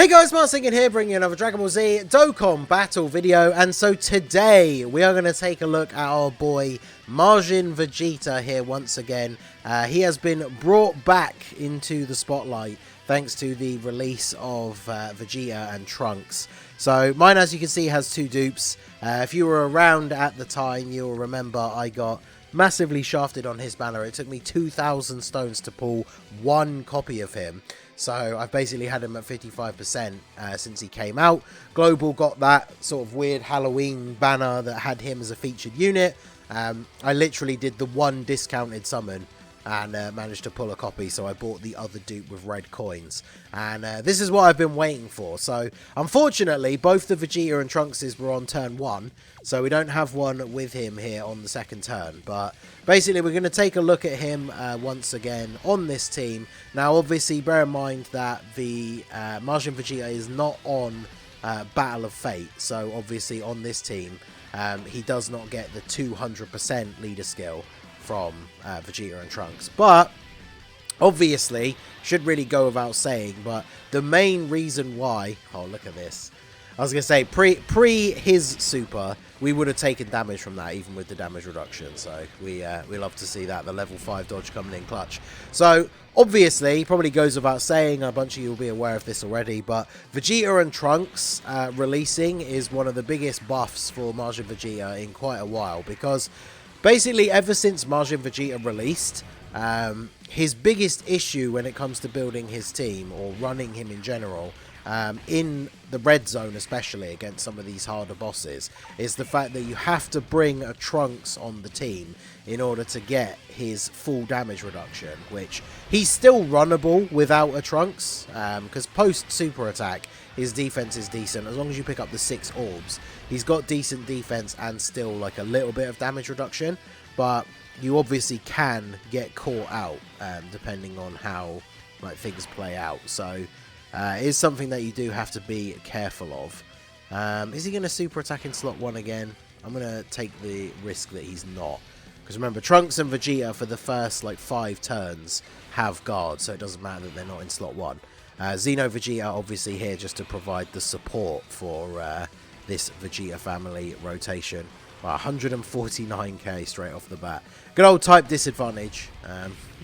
Hey guys, Martin here, bringing you another Dragon Ball Z Dokkan battle video, and so today we are going to take a look at our boy Majin Vegeta here once again. He has been brought back into the spotlight thanks to the release of Vegeta and Trunks. So mine, as you can see, has two dupes. If you were around at the time, you'll remember I got massively shafted on his banner. It took me 2,000 stones to pull one copy of him. So I've basically had him at 55% since he came out. Global got that sort of weird Halloween banner that had him as a featured unit. I literally did the one discounted summon and managed to pull a copy, so I bought the other dupe with red coins. And this is what I've been waiting for. So unfortunately, both the Vegeta and Trunkses were on turn 1, so we don't have one with him here on the second turn. But basically, we're going to take a look at him once again on this team. Now, obviously, bear in mind that the Majin Vegeta is not on Battle of Fate, so obviously on this team, he does not get the 200% leader skill from Vegeta and Trunks. But obviously, should really go without saying, but the main reason why, oh look at this, I was gonna say pre his super, we would have taken damage from that even with the damage reduction. So we love to see that, the level 5 dodge coming in clutch. So obviously, probably goes without saying, a bunch of you will be aware of this already, but Vegeta and Trunks releasing is one of the biggest buffs for Majin Vegeta in quite a while, because basically, ever since Majin Vegeta released, his biggest issue when it comes to building his team, or running him in general, in the red zone especially against some of these harder bosses, is the fact that you have to bring a Trunks on the team in order to get his full damage reduction, which he's still runnable without a Trunks, because post super attack, his defense is decent. As long as you pick up the 6 orbs, he's got decent defense and still like a little bit of damage reduction, but you obviously can get caught out depending on how like things play out. So it is something that you do have to be careful of. Is he going to super attack in slot 1 again? I'm going to take the risk that he's not, because remember, Trunks and Vegeta for the first like 5 turns have guards, so it doesn't matter that they're not in slot 1. Xeno Vegeta obviously here just to provide the support for this Vegeta family rotation. 149k straight off the bat. Good old type disadvantage.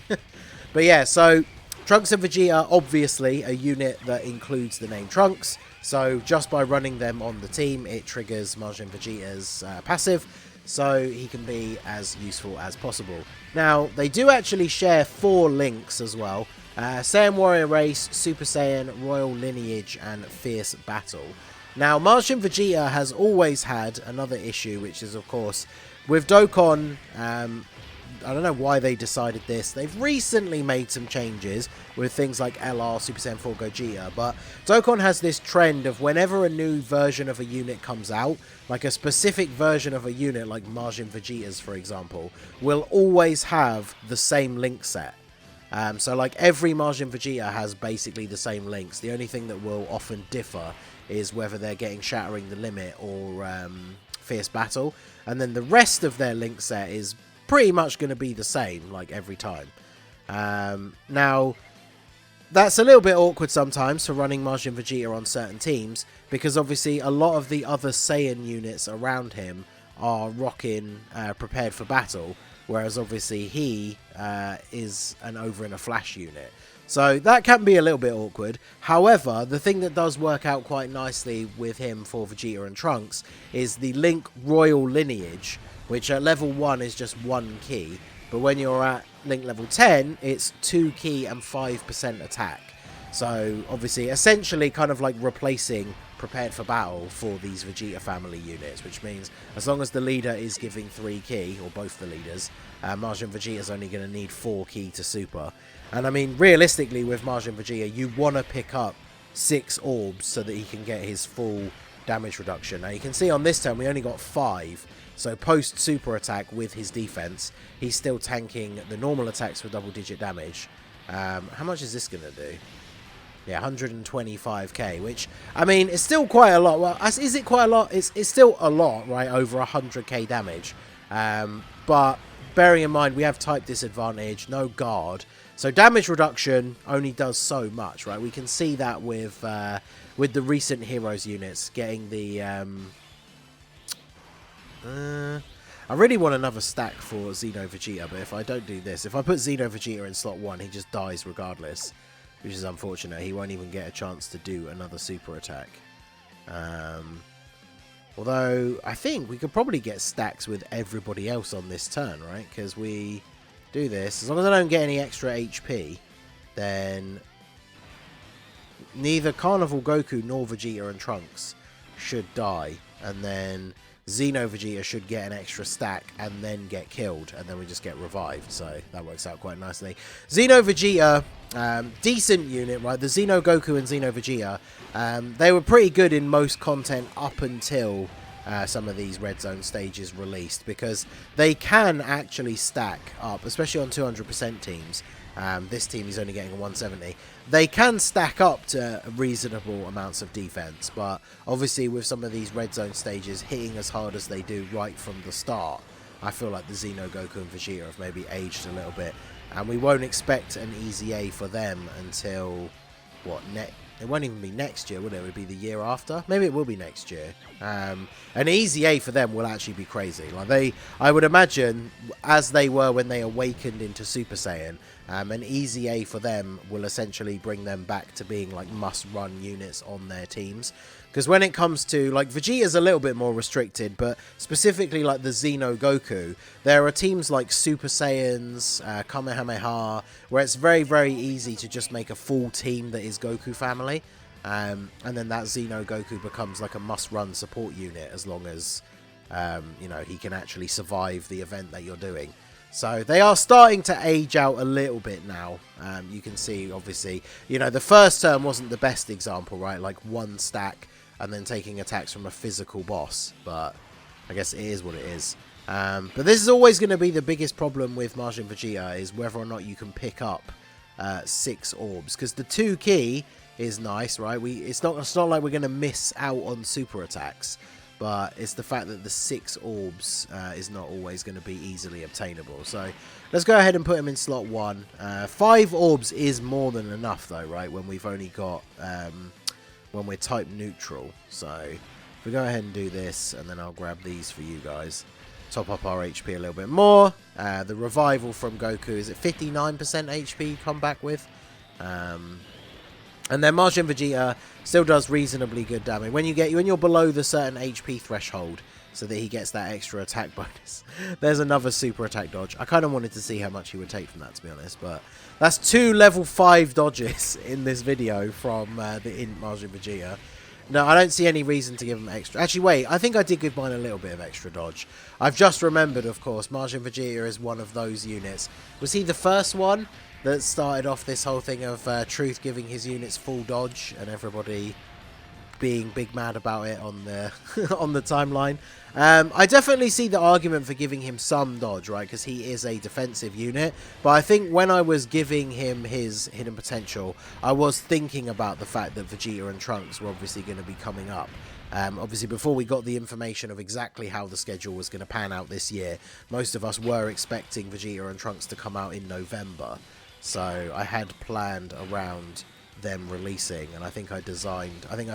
But yeah, so Trunks and Vegeta, obviously a unit that includes the name Trunks. So just by running them on the team, it triggers Majin Vegeta's passive, so he can be as useful as possible. Now, they do actually share 4 links as well. Saiyan Warrior Race, Super Saiyan, Royal Lineage, and Fierce Battle. Now, Majin Vegeta has always had another issue, which is, of course, with Dokkan. I don't know why they decided this. They've recently made some changes with things like LR, Super Saiyan 4 Gogeta, but Dokkan has this trend of whenever a new version of a unit comes out, like a specific version of a unit, like Majin Vegeta's, for example, will always have the same link set. So like every Majin Vegeta has basically the same links. The only thing that will often differ is whether they're getting Shattering the Limit or Fierce Battle. And then the rest of their link set is pretty much going to be the same, like every time. Now, that's a little bit awkward sometimes for running Majin Vegeta on certain teams, because obviously a lot of the other Saiyan units around him are rocking Prepared for Battle, whereas obviously he is an over in a flash unit. So that can be a little bit awkward. However, the thing that does work out quite nicely with him for Vegeta and Trunks is the Link Royal Lineage, which at level 1 is just 1 key, but when you're at Link level 10, it's 2 key and 5% attack. So obviously, essentially kind of like replacing Prepared for Battle for these Vegeta family units, which means as long as the leader is giving 3 key, or both the leaders, Majin Vegeta is only going to need 4 key to super. And I mean, realistically with Majin Vegeta, you want to pick up 6 orbs so that he can get his full damage reduction. Now you can see on this turn we only got 5, so post super attack with his defense, he's still tanking the normal attacks for double-digit damage. How much is this going to do? Yeah, 125k, which, I mean, it's still quite a lot. Well, is it quite a lot? It's still a lot, right? Over 100k damage. But bearing in mind, we have type disadvantage, no guard. So damage reduction only does so much, right? We can see that with the recent heroes units getting the... I really want another stack for Xeno Vegeta, but if I don't do this, if I put Xeno Vegeta in slot 1, he just dies regardless, which is unfortunate. He won't even get a chance to do another super attack. Although, I think we could probably get stacks with everybody else on this turn, right? Because we do this. As long as I don't get any extra HP, then neither Carnival Goku nor Vegeta and Trunks should die. And then Xeno Vegeta should get an extra stack and then get killed. And then we just get revived. So that works out quite nicely. Xeno Vegeta, decent unit, right? The Xeno Goku and Xeno Vegeta, they were pretty good in most content up until some of these red zone stages released, because they can actually stack up, especially on 200% teams. This team is only getting a 170. They can stack up to reasonable amounts of defense, but obviously with some of these red zone stages hitting as hard as they do right from the start, I feel like the Xeno Goku and Vegeta have maybe aged a little bit, and we won't expect an easy A for them until what, it won't even be next year, will it? It would be the year after. Maybe it will be next year. An easy A for them will actually be crazy. Like I would imagine, as they were when they awakened into Super Saiyan, an easy A for them will essentially bring them back to being like must-run units on their teams. Because when it comes to, like, Vegeta's a little bit more restricted, but specifically like the Xeno Goku, there are teams like Super Saiyans, Kamehameha, where it's very, very easy to just make a full team that is Goku family. And then that Xeno Goku becomes like a must-run support unit as long as, you know, he can actually survive the event that you're doing. So they are starting to age out a little bit now. You can see, obviously, you know, the first term wasn't the best example, right? Like one stack and then taking attacks from a physical boss. But I guess it is what it is. But this is always going to be the biggest problem with Majin Vegeta, is whether or not you can pick up 6 orbs. Because the 2 key is nice, right? It's not like we're going to miss out on super attacks. But it's the fact that the 6 orbs is not always going to be easily obtainable. So let's go ahead and put him in slot 1. 5 orbs is more than enough, though, right? When we've only got, when we're type neutral. So if we go ahead and do this, and then I'll grab these for you guys. Top up our HP a little bit more. The revival from Goku is at 59% HP come back with. And then Majin Vegeta still does reasonably good damage when you're below the certain HP threshold, so that he gets that extra attack bonus. There's another super attack dodge. I kind of wanted to see how much he would take from that, to be honest, but that's 2 level 5 dodges in this video from the INT Majin Vegeta. No, I don't see any reason to give him extra. Actually, wait, I think I did give mine a little bit of extra dodge. I've just remembered, of course, Majin Vegeta is one of those units. Was he the first one that started off this whole thing of Truth giving his units full dodge and everybody being big mad about it on the on the timeline? I definitely see the argument for giving him some dodge, right? Because he is a defensive unit. But I think when I was giving him his hidden potential, I was thinking about the fact that Vegeta and Trunks were obviously going to be coming up. Obviously, before we got the information of exactly how the schedule was going to pan out this year, most of us were expecting Vegeta and Trunks to come out in November. So I had planned around them releasing, and I think I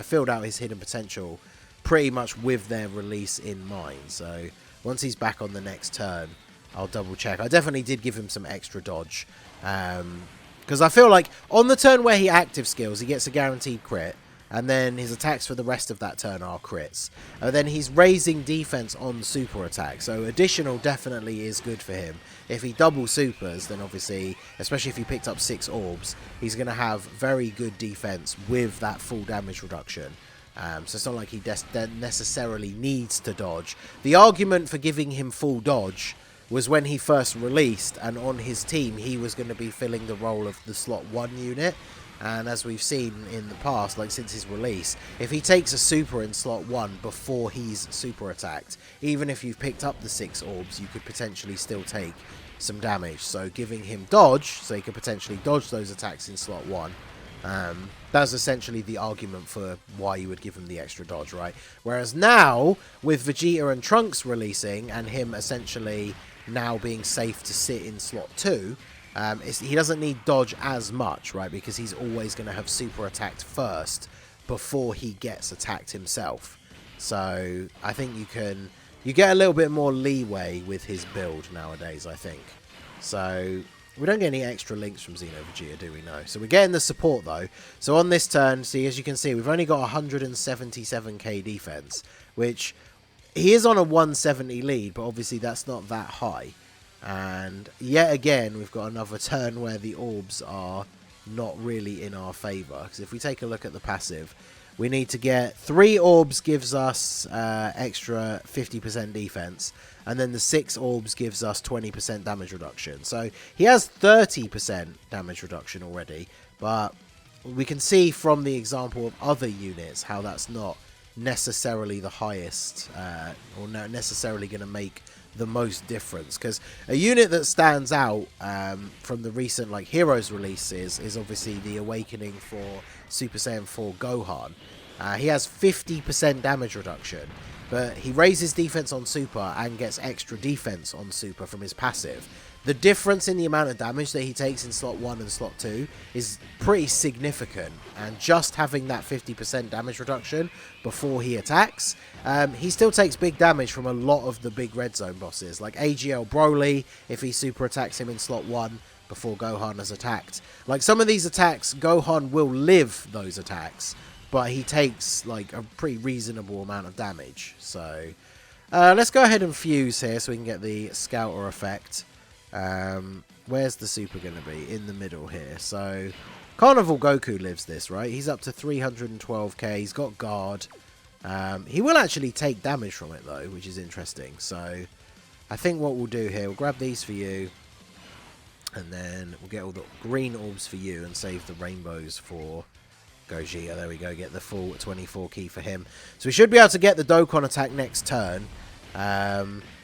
filled out his hidden potential pretty much with their release in mind. So once he's back on the next turn, I'll double check. I definitely did give him some extra dodge, because I feel like on the turn where he active skills, he gets a guaranteed crit, and then his attacks for the rest of that turn are crits. And then he's raising defense on super attack, so additional definitely is good for him. If he double supers, then obviously, especially if he picked up 6 orbs, he's going to have very good defense with that full damage reduction. So it's not like he necessarily needs to dodge. The argument for giving him full dodge was when he first released, and on his team he was going to be filling the role of the slot 1 unit. And as we've seen in the past, like since his release, if he takes a super in slot 1 before he's super attacked, even if you've picked up the 6 orbs, you could potentially still take some damage. So giving him dodge, so he could potentially dodge those attacks in slot 1, that's essentially the argument for why you would give him the extra dodge, right? Whereas now, with Vegeta and Trunks releasing, and him essentially now being safe to sit in slot 2, He doesn't need dodge as much, right? Because he's always going to have super attacked first before he gets attacked himself. So I think you get a little bit more leeway with his build nowadays, I think. So we don't get any extra links from Xeno Vegeta, do we? No. So we're getting the support though. So on this turn, see, as you can see, we've only got 177k defense, which he is on a 170 lead, but obviously that's not that high. And yet again, we've got another turn where the orbs are not really in our favour. Because if we take a look at the passive, we need to get 3 orbs gives us extra 50% defense. And then the 6 orbs gives us 20% damage reduction. So he has 30% damage reduction already. But we can see from the example of other units how that's not necessarily the highest or not necessarily going to make the most difference, because a unit that stands out from the recent like Heroes releases is obviously the Awakening for Super Saiyan 4 Gohan. He has 50% damage reduction, but he raises defense on Super and gets extra defense on Super from his passive. The difference in the amount of damage that he takes in slot 1 and slot 2 is pretty significant, and just having that 50% damage reduction before he attacks, he still takes big damage from a lot of the big red zone bosses, like AGL Broly, if he super attacks him in slot 1 before Gohan has attacked. Like some of these attacks, Gohan will live those attacks, but he takes like a pretty reasonable amount of damage. So let's go ahead and fuse here so we can get the Scouter effect. Where's the super going to be? In the middle here. So Carnival Goku lives this, right? He's up to 312k. He's got guard. He will actually take damage from it though, which is interesting. So I think what we'll do here, we'll grab these for you, and then we'll get all the green orbs for you and save the rainbows for Gogeta. There we go, get the full 24 key for him. So we should be able to get the Dokkan attack next turn.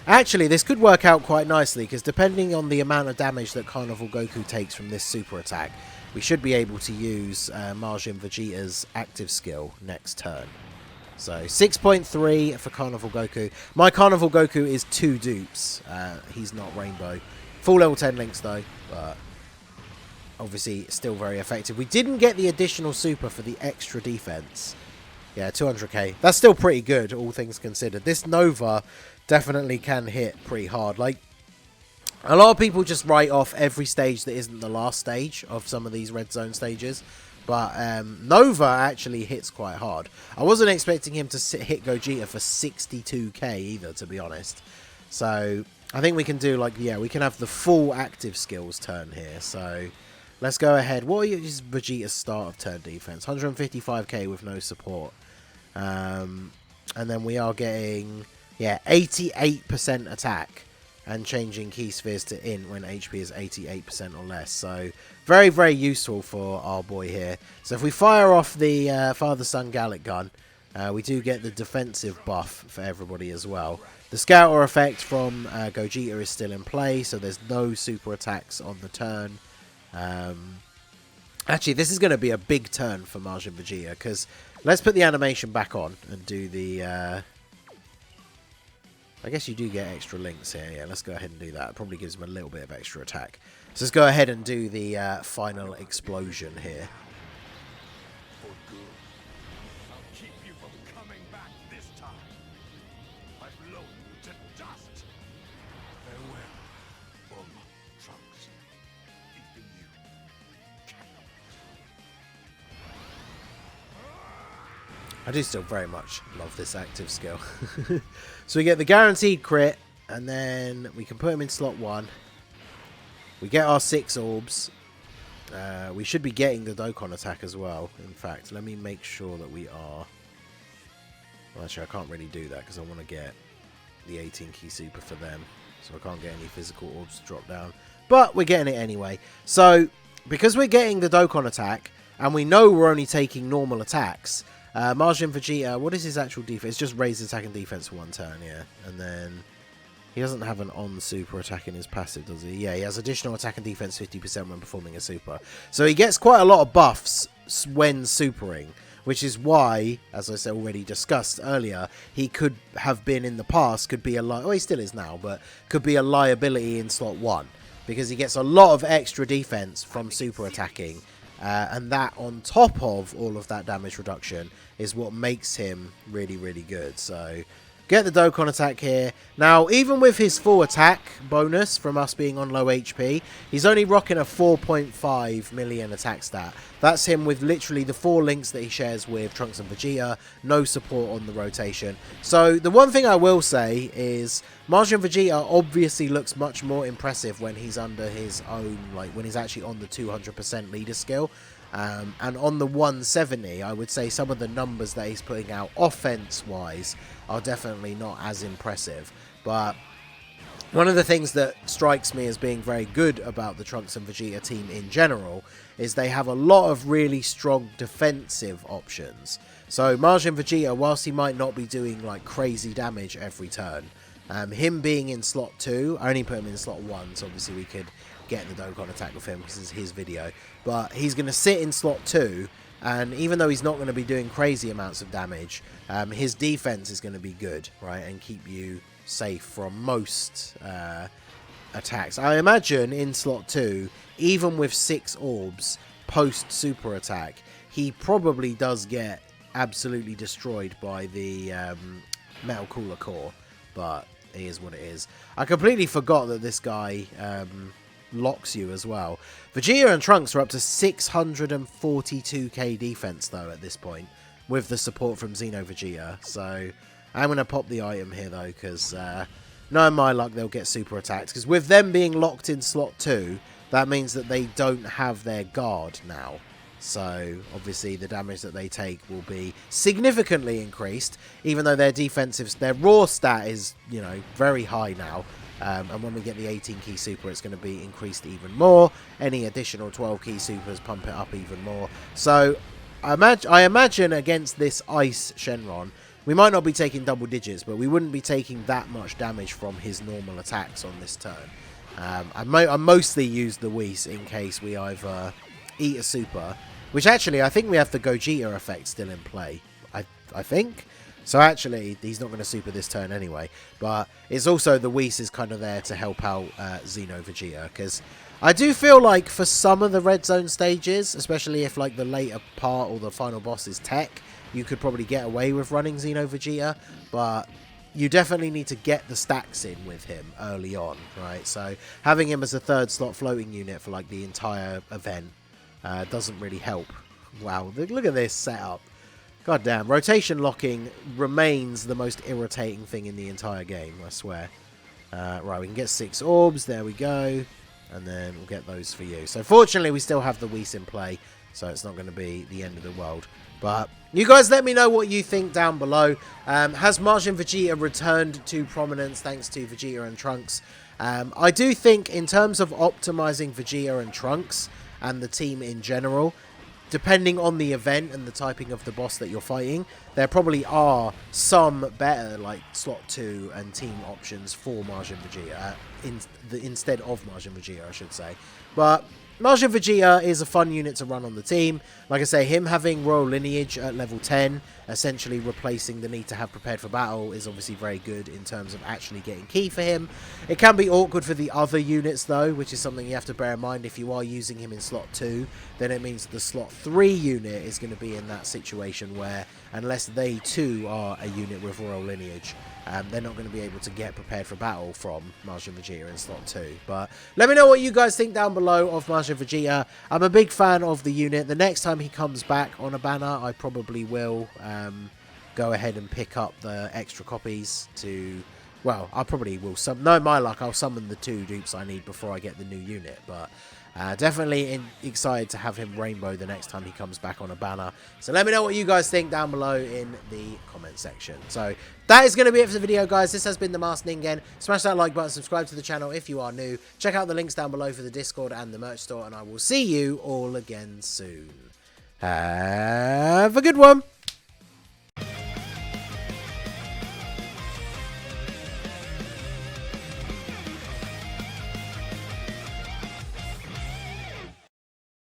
Actually, this could work out quite nicely, because depending on the amount of damage that Carnival Goku takes from this super attack, we should be able to use Majin Vegeta's active skill next turn. So 6.3 for Carnival Goku. My Carnival Goku is 2 dupes. He's not Rainbow. Full level 10 links though, but obviously still very effective. We didn't get the additional super for the extra defense. Yeah, 200k. That's still pretty good, all things considered. This Nova definitely can hit pretty hard. Like, a lot of people just write off every stage that isn't the last stage of some of these red zone stages. But Nova actually hits quite hard. I wasn't expecting him to hit Gogeta for 62k either, to be honest. So I think we can do like, yeah, we can have the full active skills turn here. So let's go ahead. What is Vegeta's start of turn defense? 155k with no support. And then we are getting, yeah, 88% attack and changing key spheres to int when HP is 88% or less. So very, very useful for our boy here. So if we fire off the Father-Son Gallic gun, we do get the defensive buff for everybody as well. The Scouter effect from Gogeta is still in play, so there's no super attacks on the turn. Actually, this is going to be a big turn for Majin Vegeta, because let's put the animation back on and do the... I guess you do get extra links here. Yeah, let's go ahead and do that. It probably gives him a little bit of extra attack. So let's go ahead and do the final explosion here. For good. I'll keep you from coming back this time. I've blown you to dust. Farewell, Trunks. Even you cannot. I do still very much love this active skill. So we get the guaranteed crit, and then we can put him in slot 1. We get our 6 orbs. We should be getting the Dokkan attack as well. In fact, let me make sure that we are... Well, actually, I can't really do that because I want to get the 18 key super for them. So I can't get any physical orbs to drop down. But we're getting it anyway. So, because we're getting the Dokkan attack, and we know we're only taking normal attacks... Majin Vegeta, what is his actual defense? It's just raised attack and defense for 1 turn, yeah. And then he doesn't have an on super attack in his passive, does he? Yeah, he has additional attack and defense 50% when performing a super. So he gets quite a lot of buffs when supering, which is why, as I said already discussed earlier, he could have been in the past, could be a well, he still is now, but could be a liability in slot 1. because he gets a lot of extra defense from super attacking. And that on top of all of that damage reduction is what makes him really, really good. So get the Dokkan attack here. Now, even with his full attack bonus from us being on low HP, he's only rocking a 4.5 million attack stat. That's him with literally the 4 links that he shares with Trunks and Vegeta, no support on the rotation. So the one thing I will say is Majin Vegeta obviously looks much more impressive when he's under his own, like when he's actually on the 200% leader skill. And on the 170, I would say some of the numbers that he's putting out offense-wise are definitely not as impressive. But one of the things that strikes me as being very good about the Trunks and Vegeta team in general is they have a lot of really strong defensive options. So Majin Vegeta, whilst he might not be doing like crazy damage every turn, him being in slot 2, I only put him in slot 1, so obviously we could get the Dokkan attack with him because it's his video, but he's going to sit in slot 2, and even though he's not going to be doing crazy amounts of damage, his defense is going to be good, right, and keep you safe from most attacks. I imagine in slot 2, even with 6 orbs post super attack, he probably does get absolutely destroyed by the Metal Cooler Core, but it is what it is. I completely forgot that this guy locks you as well. Vegeta and Trunks are up to 642k defense though at this point, with the support from Xeno Vegeta. So I'm going to pop the item here though, because knowing my luck, they'll get super attacked. Because with them being locked in slot 2, that means that they don't have their guard now. So obviously the damage that they take will be significantly increased, even though their defensive, their raw stat is, you know, very high now. And when we get the 18 key super, it's going to be increased even more. Any additional 12 key supers pump it up even more. So I imagine against this Ice Shenron, we might not be taking double digits, but we wouldn't be taking that much damage from his normal attacks on this turn. I mostly use the Whis in case we either eat a super, which actually I think we have the Gogeta effect still in play. I think. So actually, he's not going to super this turn anyway. But it's also the Whis is kind of there to help out Xeno Vegeta. Because I do feel like for some of the red zone stages, especially if like the later part or the final boss is tech, you could probably get away with running Xeno Vegeta. But you definitely need to get the stacks in with him early on, right? So having him as a 3rd slot floating unit for like the entire event doesn't really help. Wow, look at this setup. God damn, rotation locking remains the most irritating thing in the entire game, I swear. Right, we can get 6 orbs, there we go. And then we'll get those for you. So fortunately, we still have the Whis in play, so it's not going to be the end of the world. But you guys let me know what you think down below. Has Majin Vegeta returned to prominence thanks to Vegeta and Trunks? I do think in terms of optimizing Vegeta and Trunks and the team in general, depending on the event and the typing of the boss that you're fighting, there probably are some better like slot 2 and team options for Majin Vegeta instead of Majin Vegeta, I should say. But Majin Vegeta is a fun unit to run on the team. Like I say, him having Royal Lineage at level 10, essentially replacing the need to have Prepared for Battle, is obviously very good in terms of actually getting key for him. It can be awkward for the other units though, which is something you have to bear in mind. If you are using him in slot 2, then it means the slot 3 unit is going to be in that situation where, unless they too are a unit with Royal Lineage, they're not going to be able to get Prepared for Battle from Majin Vegeta in slot 2. But let me know what you guys think down below of Majin Vegeta. I'm a big fan of the unit. The next time he comes back on a banner, I probably will go ahead and pick up the extra copies to... Well, I probably will... No, my luck, I'll summon the 2 dupes I need before I get the new unit. But definitely excited to have him Rainbow the next time he comes back on a banner. So let me know what you guys think down below in the comment section. So that is going to be it for the video, guys. This has been the Masked Ningen. Smash that like button, subscribe to the channel if you are new. Check out the links down below for the Discord and the merch store, and I will see you all again soon. Have a good one.